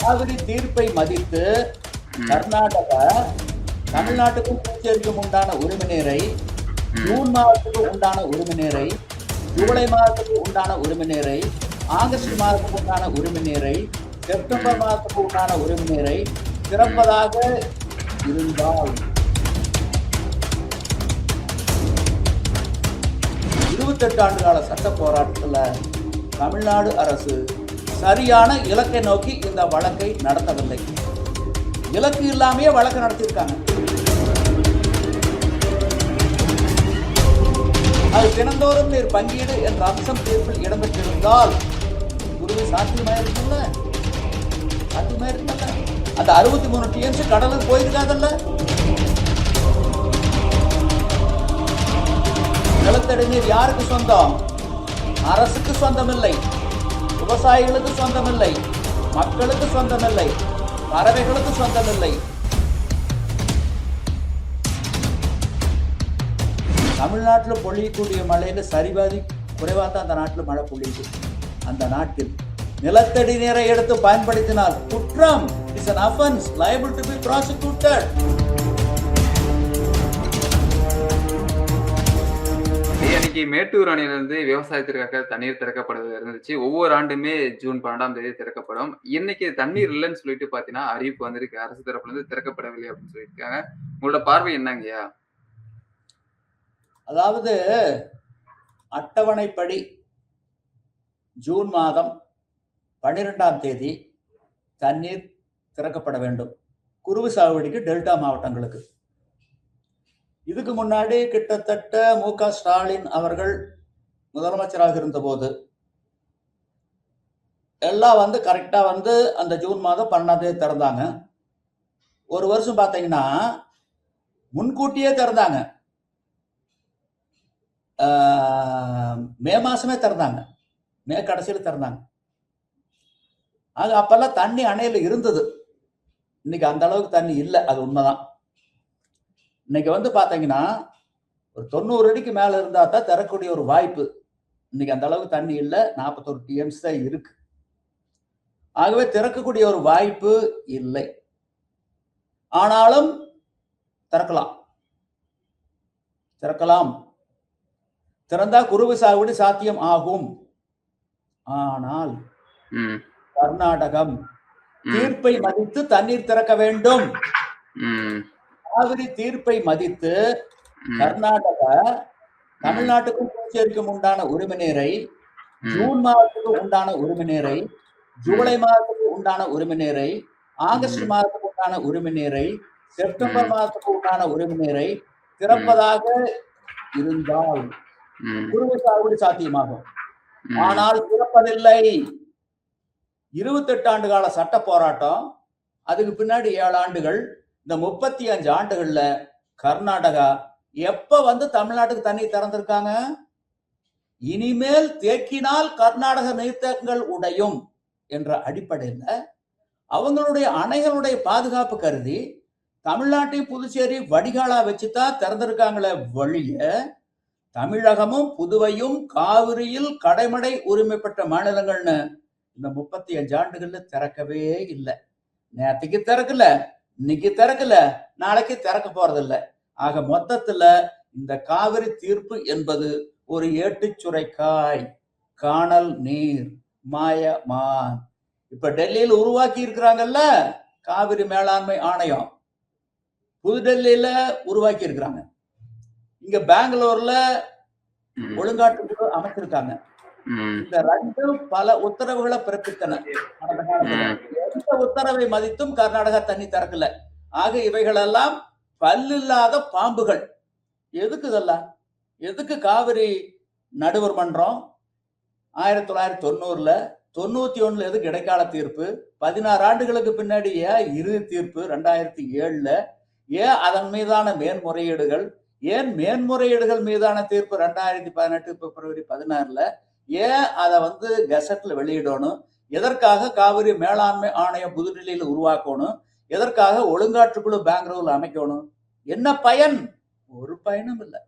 காவிரி தீர்ப்பை மதித்து கர்நாடகா தமிழ்நாட்டுக்கும் புதுச்சேரிக்கும் உண்டான உரிமை நீரை, ஜூன் மாதத்துக்கு உண்டான உரிமை நீரை, ஜூலை மாதத்துக்கு உண்டான உரிமை நீரை, ஆகஸ்ட் மாதத்துக்கு உண்டான உரிமை நீரை, செப்டம்பர் மாதத்துக்கு உண்டான உரிமை நீரை திறப்பதாக இருந்தால் 28 ஆண்டு கால சட்ட போராட்டத்தில் தமிழ்நாடு அரசு சரியான இலக்கை நோக்கி இந்த வழக்கை நடத்தவில்லை. இலக்கு இல்லாமையே வழக்கு நடத்தியிருக்காங்க. அது தினந்தோறும் நீர் பங்கீடு என்ற அம்சம் தீர்ப்பில் இடம்பெற்றிருந்தால் குருவி சாத்தியமாயிருக்குல்ல. அந்த 63 TMC கடலுக்கு போயிருக்காதல்ல. நிலத்தடி நீர் யாருக்கு சொந்தம்? அரசுக்கு சொந்தமில்லை, விவசாயிகளுக்கு சொந்தமில்லை, மக்களுக்கு சொந்தமில்லை, பறவைகளுக்கு சொந்தமில்லை. தமிழ்நாட்டில் பொழியக்கூடிய மழையில சரிபாதி குறைவாக தான் அந்த நாட்டில் மழை பொழியுது. அந்த நாட்டில் நிலத்தடி நீரை எடுத்து பயன்படுத்தினால் குற்றம், is an offense liable to be prosecuted. இன்னைக்கு மேட்டூர் அணையிலிருந்து விவசாயத்திற்காக தண்ணீர் திறக்கப்படுவது இருந்துச்சு. ஒவ்வொரு ஆண்டுமே ஜூன் 12ஆம் தேதி திறக்கப்படும். இன்னைக்கு தண்ணீர் இல்லைன்னு சொல்லிட்டு பாத்தீங்கன்னா அறிவிப்பு வந்திருக்கு. அரசு தரப்புல இருந்து திறக்கப்படவில்லை அப்படின்னு சொல்லியிருக்காங்க. உங்களோட பார்வை என்னங்கய்யா? அதாவது அட்டவணைப்படி ஜூன் மாதம் 12ஆம் தேதி தண்ணீர் திறக்கப்பட வேண்டும் குறுவை சாகுபடிக்கு டெல்டா மாவட்டங்களுக்கு. இதுக்கு முன்னாடி கிட்டத்தட்ட மு.க. ஸ்டாலின் அவர்கள் முதலமைச்சராக இருந்தபோது எல்லாம் கரெக்டா அந்த ஜூன் மாதம் 12ஆம் தேதி திறந்தாங்க. ஒரு வருஷம் பார்த்தீங்கன்னா முன்கூட்டியே திறந்தாங்க, மே மாசமே திறந்தாங்க, மே கடைசியில் திறந்தாங்க. ஆக அப்பெல்லாம் தண்ணி அணையில் இருந்தது. இன்னைக்கு அந்த அளவுக்கு தண்ணி இல்லை, அது உண்மைதான். இன்னைக்கு பார்த்தீங்கன்னா ஒரு 90 அடிக்கு மேல இருந்தா தான் திறக்கக்கூடிய ஒரு வாய்ப்பு. இன்னைக்கு அந்த அளவுக்கு தண்ணி இல்லை, 41 TMC தான் இருக்கு. ஆகவே திறக்கக்கூடிய ஒரு வாய்ப்பு இல்லை. ஆனாலும் திறக்கலாம். திறந்தா குறுவை சாகுபடி சாத்தியம் ஆகும். ஆனால் கர்நாடகம் தீர்ப்பை மதித்து தண்ணீர் திறக்க வேண்டும். காவிரி தீர்ப்பை மதித்து கர்நாடகா தமிழ்நாட்டுக்கும் புதுச்சேரிக்கும் உண்டான உரிமை நீரை, ஜூன் மாதத்துக்கு உண்டான உரிமை நீரை, ஜூலை மாதத்துக்கு உண்டான உரிமை நீரை, ஆகஸ்ட் மாதத்துக்கு உண்டான உரிமை நீரை, செப்டம்பர் மாதத்துக்கு உண்டான உரிமை நீரை திறப்பதாக இருந்தால் குறுவை சாகுபடி சாத்தியமாகும். ஆனால் திறப்பதில்லை. 28 ஆண்டு கால சட்ட போராட்டம், அதுக்கு பின்னாடி 7 ஆண்டுகள், இந்த 35 ஆண்டுகள்ல கர்நாடகா எப்ப தமிழ்நாட்டுக்கு தண்ணி திறந்திருக்காங்க? இனிமேல் தேக்கினால் கர்நாடக நீர்த்தேக்கங்கள் உடையும் என்ற அடிப்படையில் அவங்களுடைய அணைகளுடைய பாதுகாப்பு கருதி தமிழ்நாட்டையும் புதுச்சேரி வடிகாலா வச்சுதான் திறந்திருக்காங்களே வழிய தமிழகமும் புதுவையும் காவிரியில் கடைமடை உரிமை பெற்ற மாநிலங்கள்னு இந்த 35 ஆண்டுகள்ல திறக்கவே இல்லை. நேற்றுக்கு திறக்கல, இன்னைக்கு திறக்கல, நாளைக்கு திறக்க போறதில்ல. ஆக மொத்தத்துல இந்த காவிரி தீர்ப்பு என்பது ஒரு ஏட்டுச்சுரைக்காய், காணல் நீர், மாயமான். இப்ப டெல்லியில் உருவாக்கி இருக்கிறாங்கல்ல காவிரி மேலாண்மை ஆணையம், புதுடெல்லியில உருவாக்கி இருக்கிறாங்க. இங்க பெங்களூர்ல ஒழுங்காற்று குழு அமைச்சிருக்காங்க. இந்த 2 பல உத்தரவுகளை பிறப்பித்தன. எந்த உத்தரவை மதித்தும் கர்நாடகா தண்ணி திறக்கல. ஆக இவைகளெல்லாம் பல்லில்லாத பாம்புகள். எதுக்கு இதெல்லாம்? எதுக்கு காவிரி நடுவர் மன்றம் 1990ல 91ல எதுக்கு இடைக்கால தீர்ப்பு, 16 ஆண்டுகளுக்கு பின்னாடி ஏன் இறுதி தீர்ப்பு 2007ல, ஏன் அதன் மீதான மேன்முறையீடுகள், ஏன் மேன்முறையீடுகள் மீதான தீர்ப்பு 2018 பிப்ரவரி 16ல, ஏன் அதை கெசட்ல வெளியிடணும், எதற்காக காவிரி மேலாண்மை ஆணையம் புதுடில்லியில உருவாக்கணும், எதற்காக ஒழுங்காற்றுக்குழு பெங்களூர்ல அமைக்கணும், என்ன பயன்? ஒரு பயனும் இல்லை.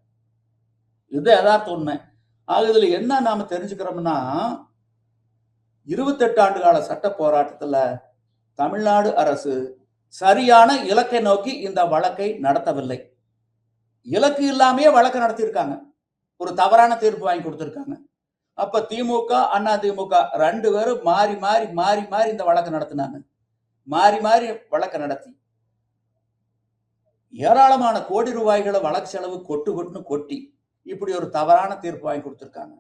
இது யதார்த்த உண்மை. ஆக இதுல என்ன நாம தெரிஞ்சுக்கிறோம்னா, 28 ஆண்டு கால சட்ட போராட்டத்துல தமிழ்நாடு அரசு சரியான இலக்கை நோக்கி இந்த வழக்கை நடத்தவில்லை. இலக்கு இல்லாமையே வழக்கு நடத்தியிருக்காங்க. ஒரு தவறான தீர்ப்பு வாங்கி கொடுத்திருக்காங்க. அப்ப திமுக, அண்ணா திமுக 2 பேரும் மாறி மாறி மாறி மாறி இந்த வழக்கு நடத்தினாங்க. மாறி மாறி வழக்கு நடத்தி ஏராளமான கோடி ரூபாய்களை வழக்கு செலவு கொட்டுன்னு கொட்டி இப்படி ஒரு தவறான தீர்ப்பு வாங்கி கொடுத்திருக்காங்க.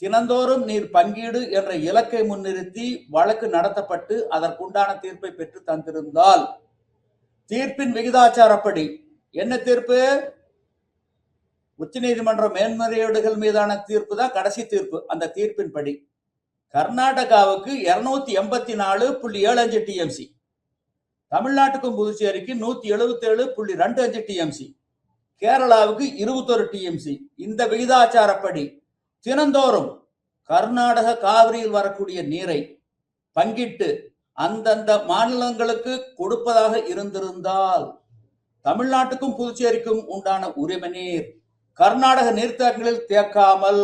தினந்தோறும் நீர் பங்கீடு என்ற இலக்கை முன்னிறுத்தி வழக்கு நடத்தப்பட்டு அதற்குண்டான தீர்ப்பை பெற்று தந்திருந்தால், தீர்ப்பின் விகிதாச்சாரப்படி என்ன தீர்ப்பு? உச்சநீதிமன்ற மேன்முறையீடுகள் மீதான தீர்ப்பு தான் கடைசி தீர்ப்பு. அந்த தீர்ப்பின்படி கர்நாடகாவுக்கு 284.75 டிஎம்சி, தமிழ்நாட்டுக்கும் புதுச்சேரிக்கு 177.25 டிஎம்சி, கேரளாவுக்கு 21 டிஎம்சி. இந்த விகிதாச்சாரப்படி தினந்தோறும் கர்நாடக காவிரியில் வரக்கூடிய நீரை பங்கிட்டு அந்தந்த மாநிலங்களுக்கு கொடுப்பதாக இருந்திருந்தால், தமிழ்நாட்டுக்கும் புதுச்சேரிக்கும் உண்டான உரிமை நீர் கர்நாடக நீர்த்தேக்கங்களில் தேக்காமல்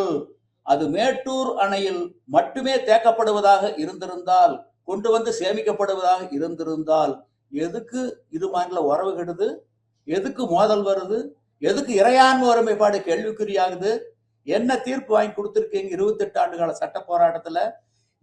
அது மேட்டூர் அணையில் மட்டுமே தேக்கப்படுவதாக இருந்திருந்தால், கொண்டு வந்து சேமிக்கப்படுவதாக இருந்திருந்தால், எதுக்கு இரு மாநில உறவு கெடுது? எதுக்கு மோதல் வருது? எதுக்கு இறையாண்மை ஒருமைப்பாடு கேள்விக்குறியாகுது? என்ன தீர்ப்பு வாங்கி கொடுத்திருக்கீங்க 28 ஆண்டு கால சட்ட போராட்டத்துல?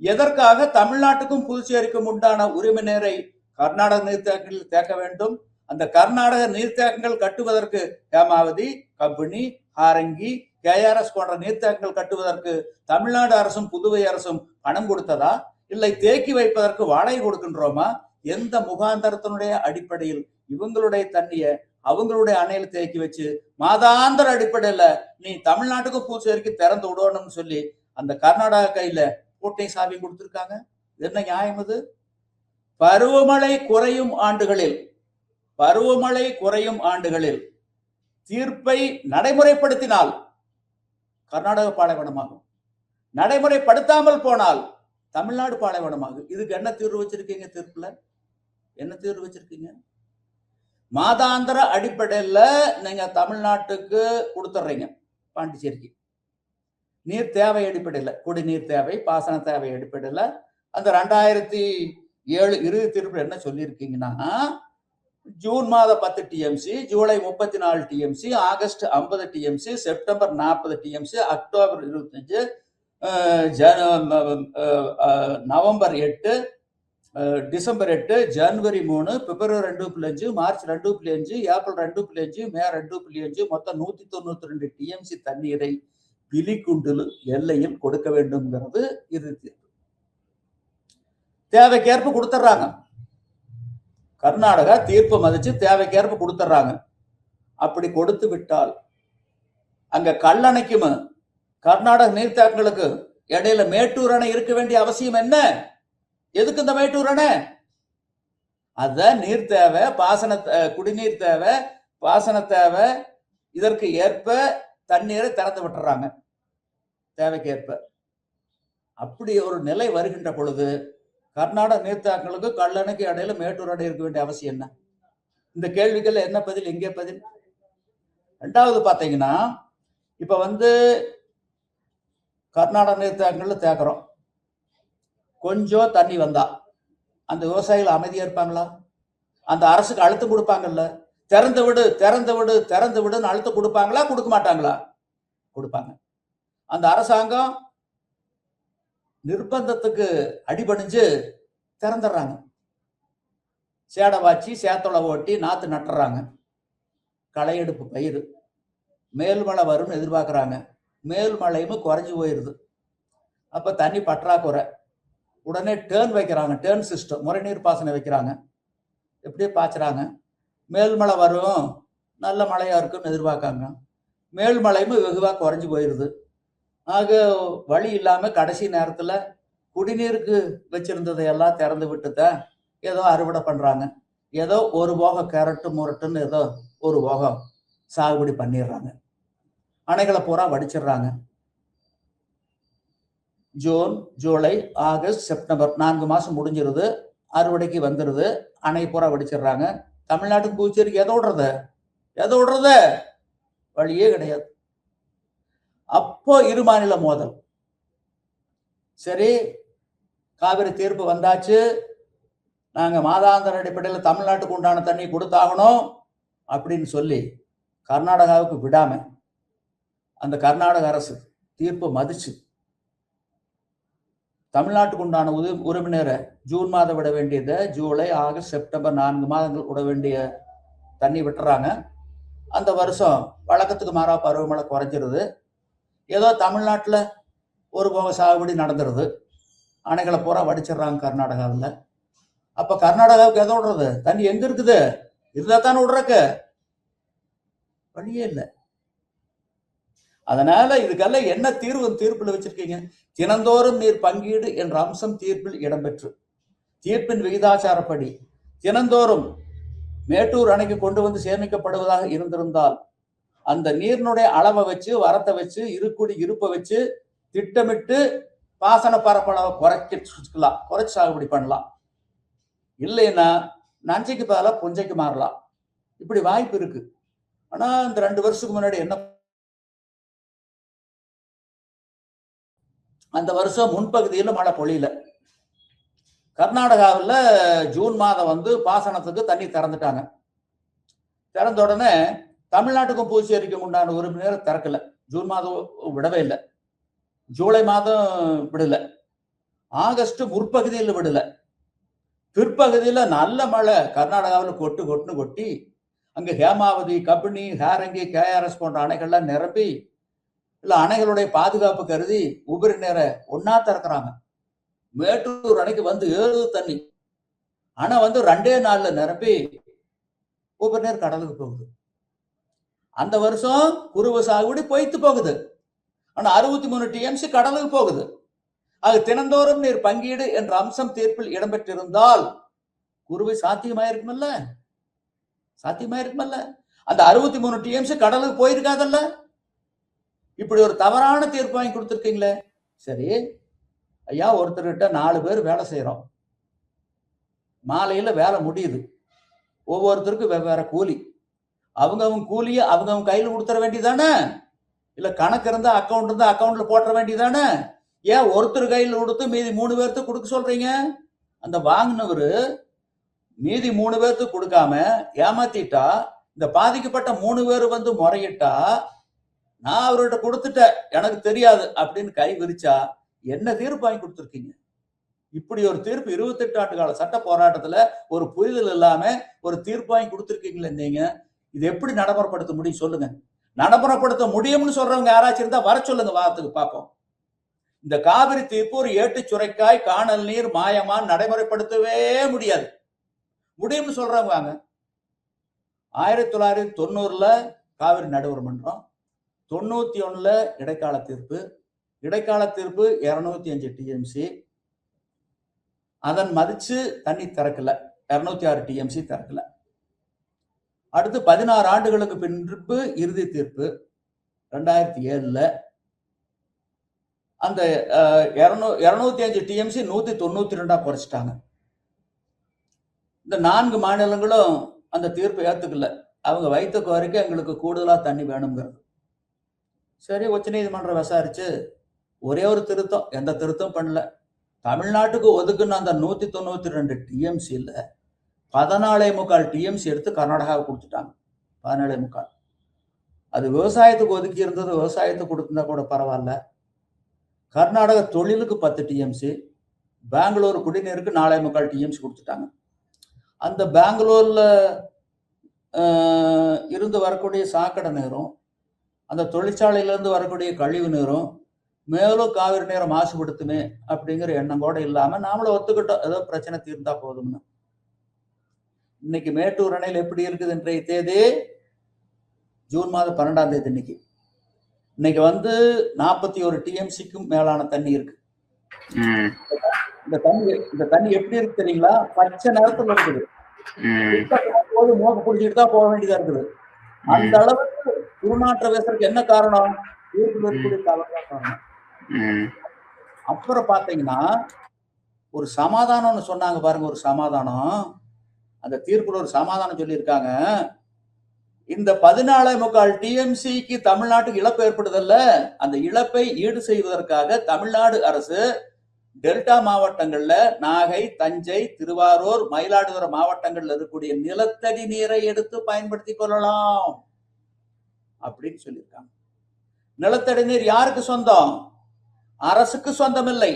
எதற்காக தமிழ்நாட்டுக்கும் புதுச்சேரிக்கும் உண்டான உரிமை நீரை கர்நாடக நீர்த்தேக்கங்களில் தேக்க வேண்டும்? அந்த கர்நாடக நீர்த்தேக்கங்கள் கட்டுவதற்கு ஹேமாவதி, கபினி, ஹாரங்கி, கேஆர்எஸ் போன்ற நீர்த்தேக்கங்கள் கட்டுவதற்கு தமிழ்நாடு அரசும் புதுவை அரசும் பணம் கொடுத்ததா? இல்லை தேக்கி வைப்பதற்கு வாடகை கொடுக்கின்றோமா? எந்த முகாந்தரத்தினுடைய அடிப்படையில் இவங்களுடைய தண்ணியை அவங்களுடைய அணையில் தேக்கி வச்சு மாதாந்திர அடிப்படையில நீ தமிழ்நாட்டுக்கும் புதுச்சேரிக்கு திறந்து விடணும்னு சொல்லி அந்த கர்நாடகா கையில பூட்டை சாவி கொடுத்திருக்காங்க? என்ன நியாயம் இது? பருவமழை குறையும் ஆண்டுகளில் தீர்ப்பை நடைமுறைப்படுத்தினால் கர்நாடக பாலைவனமாகும், நடைமுறைப்படுத்தாமல் போனால் தமிழ்நாடு பாலைவனமாகும். இதுக்கு என்ன தீர்வு வச்சிருக்கீங்க? தீர்ப்புல என்ன தீர்வு வச்சிருக்கீங்க? மாதாந்திர அடிப்படையில நீங்க தமிழ்நாட்டுக்கு கொடுத்துட்றீங்க, பாண்டிச்சேரிக்கு நீர் தேவை அடிப்படையில், குடிநீர் தேவை, பாசன தேவை அடிப்படையில் அந்த 2007 இறுதி தீர்ப்பு என்ன சொல்லியிருக்கீங்கன்னா, ஜூன் மாதம் 10 TMC, July 34 TMC, August 50 TMC, September 40 TMC, October 25, November 8, December 8, ஜனவரி 3, பிப்ரவரி 2.5, மார்ச் 2.5, ஏப்ரல் 2.5, மே 2.5, மொத்தம் 192 டிஎம்சி தண்ணீரை பிலிகுண்டில் எல்லையில் கொடுக்க வேண்டும்ங்கிறது இறுதி தீர்ப்பு. தேவைக்கேற்ப கொடுத்துட்றாங்க. கர்நாடகா தீர்ப்பு மதிச்சு தேவைக்கேற்ப கொடுத்துட்றாங்க. அப்படி கொடுத்து விட்டால் அங்க கல்லணைக்கும் கர்நாடக நீர்த்தேக்கங்களுக்கு இடையில மேட்டூர் அணை இருக்க வேண்டிய அவசியம் என்ன? எதுக்கு இந்த மேட்டூர் அணை? அத நீர் தேவை, பாசன குடிநீர் தேவை, பாசன தேவை, இதற்கு ஏற்ப தண்ணீரை திறந்து விட்டுறாங்க தேவைக்கேற்ப. அப்படி ஒரு நிலை வருகின்ற பொழுது கர்நாடக நீர்த்தேக்கங்களுக்கு கல்லணைக்கு இடையில மேட்டூர் அணை இருக்க வேண்டிய அவசியம் என்ன? இந்த கேள்விகள் என்ன பதில்? எங்கே பதில்? ரெண்டாவது பாத்தீங்கன்னா, இப்ப கர்நாடக நீர்த்தேக்கங்கள்ல தேக்கிறோம், கொஞ்சம் தண்ணி வந்தா அந்த விவசாயிகள் அமைதியா இருப்பாங்களா? அந்த அரசுக்கு அழுத்தம் கொடுப்பாங்கல்ல, திறந்து விடு திறந்து விடு திறந்து விடுன்னு அழுத்தம் கொடுப்பாங்களா? கொடுக்க மாட்டாங்களா? கொடுப்பாங்க. அந்த அரசாங்கம் நிர்பந்தத்துக்கு அடிபணிஞ்சு திறந்துடுறாங்க. சேடை வாச்சி, சேத்தொலை ஓட்டி, நாத்து நட்டுறாங்க, களை எடுப்பு பயிர். மேல்மழை வரும்னு எதிர்பார்க்குறாங்க, மேல்மழையும் குறைஞ்சி போயிடுது. அப்போ தண்ணி பற்றாக்குறை. உடனே டேர்ன் வைக்கிறாங்க, டேர்ன் சிஸ்டம், முறைநீர் பாசனம் வைக்கிறாங்க. எப்படியே பாய்ச்சுறாங்க. மேல்மழை வரும், நல்ல மழையாக இருக்குன்னு எதிர்பார்க்காங்க. மேல்மழையும் வெகுவாக குறைஞ்சி போயிடுது. ஆக வழி இல்லாமல் கடைசி நேரத்தில் குடிநீருக்கு வச்சிருந்ததையெல்லாம் திறந்து விட்டுதான் ஏதோ அறுவடை பண்ணுறாங்க. ஏதோ ஒரு போகம் கேரட்டு முரட்டுன்னு ஏதோ ஒரு போகம் சாகுபடி பண்ணிடுறாங்க. அணைகளை பூரா வடிச்சிடுறாங்க. ஜூன், ஜூலை, ஆகஸ்ட், செப்டம்பர் 4 மாதம் முடிஞ்சிருது, அறுவடைக்கு வந்துடுது, அணை பூரா வடிச்சிடுறாங்க. தமிழ்நாட்டுக்கு புதுச்சேரிக்கு எதை விடுறது? வழியே கிடையாது. அப்போ இரு மாநில மோதல். சரி, காவிரி தீர்ப்பு வந்தாச்சு, நாங்க மாதாந்திர அடிப்படையில் தமிழ்நாட்டுக்கு உண்டான தண்ணி கொடுத்தாகணும் அப்படின்னு சொல்லி கர்நாடகாவுக்கு விடாம அந்த கர்நாடக அரசு தீர்ப்பை மதிச்சு தமிழ்நாட்டுக்கு உண்டான உரிமையை ஜூன் மாதம் விட வேண்டியதை ஜூலை, ஆகஸ்ட், செப்டம்பர் 4 மாதங்கள் விட வேண்டிய தண்ணி விட்டுறாங்க. அந்த வருஷம் வழக்கத்துக்கு மாறா பருவமழை குறைஞ்சிருது. ஏதோ தமிழ்நாட்டில் ஒரு போக சாகுபடி நடந்துருது. அணைகளை பூரா வடிச்சிடுறாங்க கர்நாடகாவில். அப்ப கர்நாடகாவுக்கு எதை விடுறது? தண்ணி எங்க இருக்குது? இருந்தா தானே விடுறக்கு வழியே இல்லை. அதனால இதுக்கெல்லாம் என்ன தீர்ப்புல வச்சிருக்கீங்க? தினந்தோறும் நீர் பங்கீடு என்ற அம்சம் தீர்ப்பில் இடம்பெற்று தீர்ப்பின் விகிதாச்சாரப்படி தினந்தோறும் மேட்டூர் அணைக்கு கொண்டு வந்து சேமிக்கப்படுவதாக இருந்திருந்தால் அந்த நீரினுடைய அளவை வச்சு, வரத்தை வச்சு, இருப்பை வச்சு திட்டமிட்டு பாசன பரப்பளவை குறைச்சு சாகுபடி பண்ணலாம். இல்லைன்னா நஞ்சைக்கு பதிலாக புஞ்சைக்கு மாறலாம். இப்படி வாய்ப்பு இருக்கு. ஆனா இந்த 2 வருஷத்துக்கு முன்னாடி என்ன, அந்த வருஷம் முன்பகுதியில் மழை பொழியல. கர்நாடகாவில் ஜூன் மாதம் பாசனத்துக்கு தண்ணி திறந்துட்டாங்க. திறந்த உடனே தமிழ்நாட்டுக்கும் புதுச்சேரிக்கும் உண்டான உரிமையை திறக்கல. ஜூன் மாதம் விடவே இல்லை, ஜூலை மாதம் விடல, ஆகஸ்ட் முற்பகுதியில் விடல. பிற்பகுதியில் நல்ல மழை கர்நாடகாவில் கொட்டி அங்க ஹேமாவதி, கபினி, ஹேரங்கி, கேஆர்எஸ் போன்ற அணைகள்லாம் நிரம்பி இல்ல அணைகளுடைய பாதுகாப்பு கருதி உபரி நீரை ஒன்னா திறக்கிறாங்க. மேட்டூர் அணைக்கு ஏறுது தண்ணி. ஆனா 2 நாள்ல நிரம்பி உபரி நீர் கடலுக்கு போகுது. அந்த வருஷம் குறுவை சாகுபடி பொய்த்து போகுது. ஆனா 63 TMC கடலுக்கு போகுது. அது தினந்தோறும் நீர் பங்கீடு என்ற அம்சம் தீர்ப்பில் இடம்பெற்றிருந்தால் குறுவை சாத்தியமாயிருக்குமல்ல. அந்த 63 TMC கடலுக்கு போயிருக்காதல்ல. இப்படி ஒரு தவறான தீர்ப்பு வாங்கி கொடுத்துருக்கீங்களே. சரி ஐயா, ஒருத்தர்கிட்ட 4 பேர் வேலை செய்யறோம். மாலையில வேலை முடியுது. ஒவ்வொருத்தருக்கும் வெவ்வேறு கூலி. அவங்க கூலியை அவங்க கையில் கொடுத்துட வேண்டியதானே? இல்ல கணக்கு இருந்தா அக்கௌண்ட்ல போட்டுற வேண்டியதானே? ஏன் ஒருத்தர் கையில் கொடுத்து மீதி 3 பேர்த்துக்கு கொடுக்க சொல்றீங்க? அந்த வாங்கினவரு மீதி 3 பேர்த்துக்கு கொடுக்காம ஏமாத்திட்டா, இந்த பாதிக்கப்பட்ட 3 பேர் முறையிட்டா, நான் அவர்கிட்ட கொடுத்துட்டேன், எனக்கு தெரியாது அப்படின்னு கை விரிச்சா என்ன தீர்ப்பு வாங்கி கொடுத்துருக்கீங்க? இப்படி ஒரு தீர்ப்பு 28 ஆண்டு கால சட்ட போராட்டத்துல ஒரு புரிதல் இல்லாம ஒரு தீர்ப்பு வாங்கி கொடுத்துருக்கீங்களே. நீங்க இது எப்படி நடைமுறைப்படுத்த முடியும் சொல்லுங்க? நடைமுறைப்படுத்த முடியும்னு சொல்றவங்க யாராச்சும் இருந்தா வர சொல்லுங்க, வாரத்துக்கு பார்ப்போம். இந்த காவிரி தீர்ப்பு ஒரு ஏட்டு சுரைக்காய், காணல் நீர், மாயமான் நடைமுறைப்படுத்தவே முடியும்னு சொல்றவங்க வாங்க. 1990ல காவிரி நடுவர் மன்றம், 91ல இடைக்கால தீர்ப்பு 205 TMC. அதன் மதிச்சு தண்ணி திறக்கல, 206 TMC திறக்கல. அடுத்து 16 ஆண்டுகளுக்கு பின்பு இறுதி தீர்ப்பு 2007ல அந்த 205 TMC 192 குறைச்சிட்டாங்க. இந்த 4 மாநிலங்களும் அந்த தீர்ப்பை ஏத்துக்கல. அவங்க வைத்த கோரிக்கை எங்களுக்கு கூடுதலா தண்ணி வேணுங்கிறது. சரி, உச்ச நீதிமன்றம் விசாரிச்சு ஒரே ஒரு திருத்தம், எந்த திருத்தம் பண்ணல. தமிழ்நாட்டுக்கு ஒதுக்குன்னு அந்த 192 TMCல 14.25 TMC எடுத்து கர்நாடகாவுக்கு கொடுத்துட்டாங்க. 14.25. அது விவசாயத்துக்கு ஒதுக்கி இருந்தது, விவசாயத்துக்கு கொடுத்திருந்தா கூட பரவாயில்ல. கர்நாடக தொழிலுக்கு 10 TMC, பெங்களூர் குடிநீருக்கு 4.25 TMC கொடுத்துட்டாங்க. அந்த பெங்களூர்ல இருந்து வரக்கூடிய சாக்கடை நீரும், அந்த தொழிற்சாலையிலிருந்து வரக்கூடிய கழிவு நீரும் மேலும் காவிரி நீரை மாசுபடுத்துமே அப்படிங்கிற எண்ணம் கூட இல்லாம நாமளும் ஒத்துக்கிட்டோம், ஏதோ பிரச்சனை தீர்ந்தா போதும்னு. இன்னைக்கு மேட்டூர் அணையில் எப்படி இருக்குது இன்றைய தேதி? ஜூன் மாதம் 12ஆம் தேதி. இன்னைக்கு 41 TMCக்கும் மேலான தண்ணி இருக்கு. இந்த தண்ணி எப்படி இருக்கு தெரியுங்களா? பச்சை நேரத்துல இருக்குது. மோக குடிச்சிட்டு தான் போக வேண்டியதா இருக்குது. அந்த அளவுக்கு துர்நாற்ற பேசுறதுக்கு என்ன காரணம்? காரணம். அப்புறம் பாத்தீங்கன்னா ஒரு சமாதானம்னு சொன்னாங்க பாருங்க, ஒரு சமாதானம். அந்த தீர்ப்புல ஒரு சமாதானம் சொல்லியிருக்காங்க. இந்த 14.25 TMCக்கு தமிழ்நாட்டுக்கு இழப்பு ஏற்படுதல்ல, அந்த இழப்பை ஈடு செய்வதற்காக தமிழ்நாடு அரசு டெல்டா மாவட்டங்கள்ல நாகை, தஞ்சை, திருவாரூர், மயிலாடுதுறை மாவட்டங்கள்ல இருக்கக்கூடிய நிலத்தடி நீரை எடுத்து பயன்படுத்திக் கொள்ளலாம் அப்படின்னு சொல்லியிருக்காங்க. நிலத்தடி நீர் யாருக்கு சொந்தம்? அரசுக்கு சொந்தமில்லை,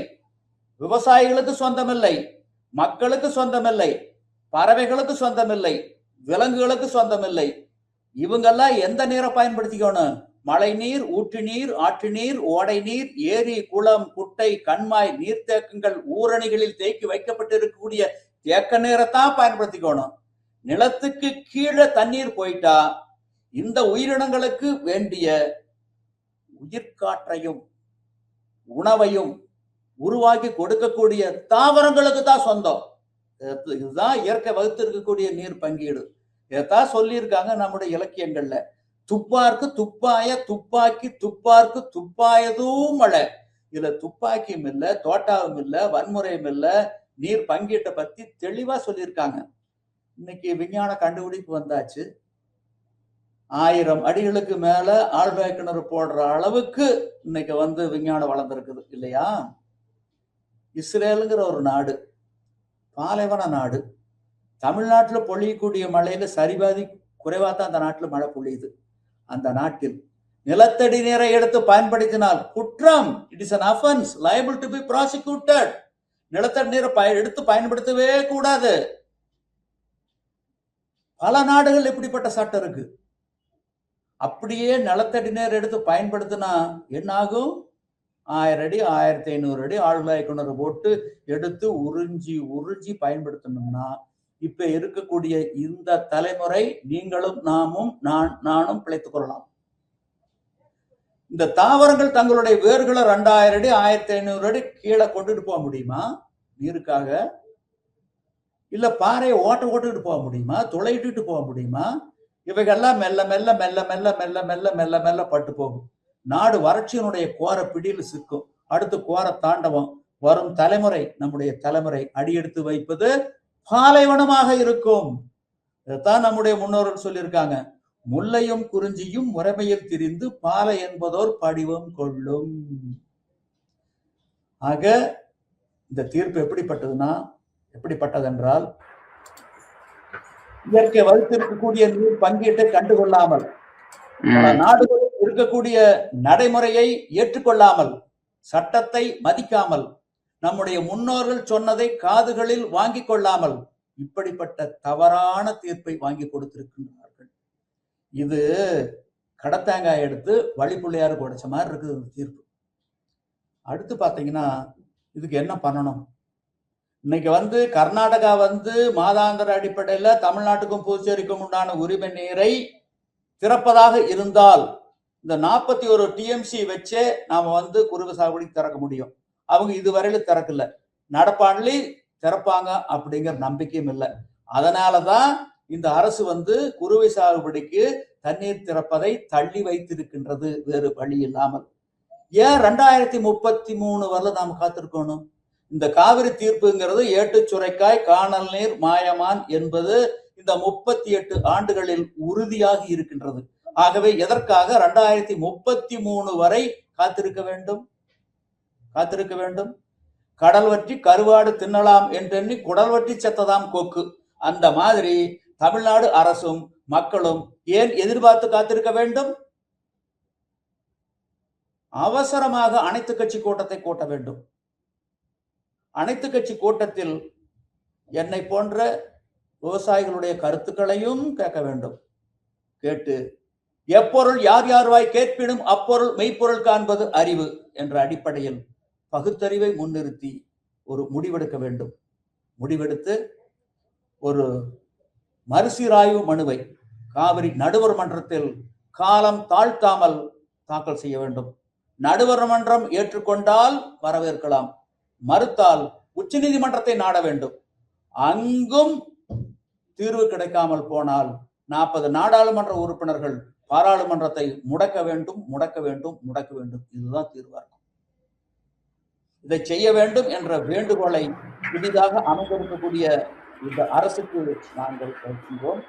விவசாயிகளுக்கு சொந்தமில்லை, மக்களுக்கு சொந்தமில்லை, பறவைகளுக்கு சொந்தமில்லை, விலங்குகளுக்கு சொந்தமில்லை. இவங்கெல்லாம் எந்த நீரை பயன்படுத்திக்கணும்? மழை நீர், ஊற்று நீர், ஆற்று நீர், ஓடை நீர், ஏரி, குளம், குட்டை, கண்மாய், நீர்த்தேக்கங்கள், ஊரணிகளில் தேக்கி வைக்கப்பட்டிருக்கக்கூடிய தேக்க நீரைத்தான் பயன்படுத்திக்கணும். நிலத்துக்கு கீழே தண்ணீர் போயிட்டா இந்த உயிரினங்களுக்கு வேண்டிய உயிர்காற்றையும் உணவையும் உருவாக்கி கொடுக்கக்கூடிய தாவரங்களுக்கு தான் சொந்தம். இதுதான் இயற்கை வகுத்து இருக்கக்கூடிய நீர் பங்கீடு. இதைத்தான் சொல்லியிருக்காங்க நம்முடைய இலக்கியங்கள்ல. துப்பார்க்கு துப்பாய, துப்பாக்கி துப்பார்க்கு துப்பாயதும் மழை. இதுல துப்பாக்கியும் இல்லை, தோட்டாவும் இல்லை, வன்முறையும் இல்லை, நீர் பங்கீட்டை பத்தி தெளிவா சொல்லியிருக்காங்க. இன்னைக்கு விஞ்ஞான கண்டுபிடிப்பு வந்தாச்சு. 1000 அடிகளுக்கு மேல ஆழ்வாய் கிணறு போடுற அளவுக்கு இன்னைக்கு விஞ்ஞானம் வளர்ந்துருக்குது இல்லையா? இஸ்ரேலுங்கிற ஒரு நாடு, பாலைவன நாடு. தமிழ்நாட்டில் பொழியக்கூடிய மழையில சரிபாதி குறைவா தான் அந்த நாட்டில் மழை பொழியுது. அந்த நாட்டில் நிலத்தடி நீரை எடுத்து பயன்படுத்தினால் குற்றம். It is an offense liable to be prosecuted. நிலத்தடி நீரை எடுத்து பயன்படுத்தவே கூடாது. பல நாடுகள் இப்படிப்பட்ட சட்டம் இருக்கு. அப்படியே நிலத்தடி நீர் எடுத்து பயன்படுத்தினா என்ன ஆகும்? 1000 அடி 1500 அடி ஆழ்வாய் கிணறு போட்டு எடுத்து உறிஞ்சி உறிஞ்சி பயன்படுத்தணும்னா இப்ப இருக்கக்கூடிய இந்த தலைமுறை நீங்களும் நானும் பிழைத்துக் கொள்ளலாம். இந்த தாவரங்கள் தங்களுடைய வேர்களை 2000 அடி 1500 அடி கீழே கொண்டுட்டு போக முடியுமா நீருக்காக? இல்ல பாறையை ஓட்டுக்கிட்டு போக முடியுமா? துளையிட்டு போக முடியுமா? இவைகள்லாம் மெல்ல மெல்ல மெல்ல மெல்ல மெல்ல மெல்ல மெல்ல மெல்ல பட்டு போகும். நாடு வறட்சியினுடைய கோர பிடியில் சிக்கும். அடுத்து கோர தாண்டவம். வரும் தலைமுறை, நம்முடைய தலைமுறை அடியெடுத்து வைப்பது பாலைவனமாக இருக்கும். இதைத்தான் நம்முடைய முன்னோர்கள் சொல்லியிருக்காங்க. முல்லையும் குறிஞ்சியும் முறைமையில் திரிந்து பாலை என்பதோர் படிவம் கொள்ளும். ஆக இந்த தீர்ப்பு எப்படிப்பட்டதென்றால், இயற்கை வகுத்திருக்கக்கூடிய நீர் பங்கீட்டை கண்டுகொள்ளாமல், பல நாடுகளில் இருக்கக்கூடிய நடைமுறையை ஏற்றுக்கொள்ளாமல், சட்டத்தை மதிக்காமல், நம்முடைய முன்னோர்கள் சொன்னதை காதுகளில் வாங்கிக் கொள்ளாமல் இப்படிப்பட்ட தவறான தீர்ப்பை வாங்கி கொடுத்திருக்கின்றார்கள். இது கடத்தாங்காய் எடுத்து வழிப்புள்ளையாரு உடைச்ச மாதிரி இருக்குது இந்த தீர்ப்பு. அடுத்து பாத்தீங்கன்னா இதுக்கு என்ன பண்ணணும்? இன்னைக்கு கர்நாடகா மாதாந்திர அடிப்படையில தமிழ்நாட்டுக்கும் புதுச்சேரிக்கும் உண்டான உரிமை நீரை திறப்பதாக இருந்தால் இந்த 41 டிஎம்சி வச்சே நாம குறுவை சாகுபடி திறக்க முடியும். அவங்க இதுவரையில திறக்கல. நடப்பாண்டிலே திறப்பாங்க அப்படிங்கிற நம்பிக்கையும் இல்லை. அதனாலதான் இந்த அரசு குறுவை சாகுபடிக்கு தண்ணீர் திறப்பதை தள்ளி வைத்திருக்கின்றது, வேறு வழி இல்லாமல். ஏன் 2033 வரல நாம காத்திருக்கணும்? இந்த காவிரி தீர்ப்புங்கிறது ஏட்டு சுரைக்காய் காணல் நீர் மாயமான் என்பது இந்த 38 ஆண்டுகளில் உறுதியாக இருக்கின்றது. ஆகவே எதற்காக 2033 வரை காத்திருக்க வேண்டும்? கடல் வற்றி கருவாடு தின்னலாம் என்றெண்ணி குடல் வற்றி செத்ததாம் கொக்கு. அந்த மாதிரி தமிழ்நாடு அரசும் மக்களும் ஏன் எதிர்பார்த்து காத்திருக்க வேண்டும்? அவசரமாக அனைத்து கட்சி கூட்டத்தை கூட்ட வேண்டும். அனைத்து கட்சி கூட்டத்தில் என்னை போன்ற விவசாயிகளுடைய கருத்துக்களையும் கேட்க வேண்டும். கேட்டு எப்பொருள் யார் யார்வாய் கேட்பினும் அப்பொருள் மெய்ப்பொருள் காண்பது அறிவு என்ற அடிப்படையில் பகுத்தறிவை முன்னிறுத்தி ஒரு முடிவெடுக்க வேண்டும். முடிவெடுத்து ஒரு மறுசீராய்வு மனுவை காவிரி நடுவர் மன்றத்தில் காலம் தாழ்த்தாமல் தாக்கல் செய்ய வேண்டும். நடுவர் மன்றம் ஏற்றுக்கொண்டால் வரவேற்கலாம், மறுத்தால் உச்ச நீதிமன்றத்தை நாட வேண்டும். அங்கும் தீர்வு கிடைக்காமல் போனால் 40 நாடாளுமன்ற உறுப்பினர்கள் பாராளுமன்றத்தை முடக்க வேண்டும். இதுதான் தீர்வா இருக்கும். இதை செய்ய வேண்டும் என்ற வேண்டுகோளை புதிதாக அமைந்திருக்கக்கூடிய இந்த அரசுக்கு நாங்கள் வைக்கின்றோம்.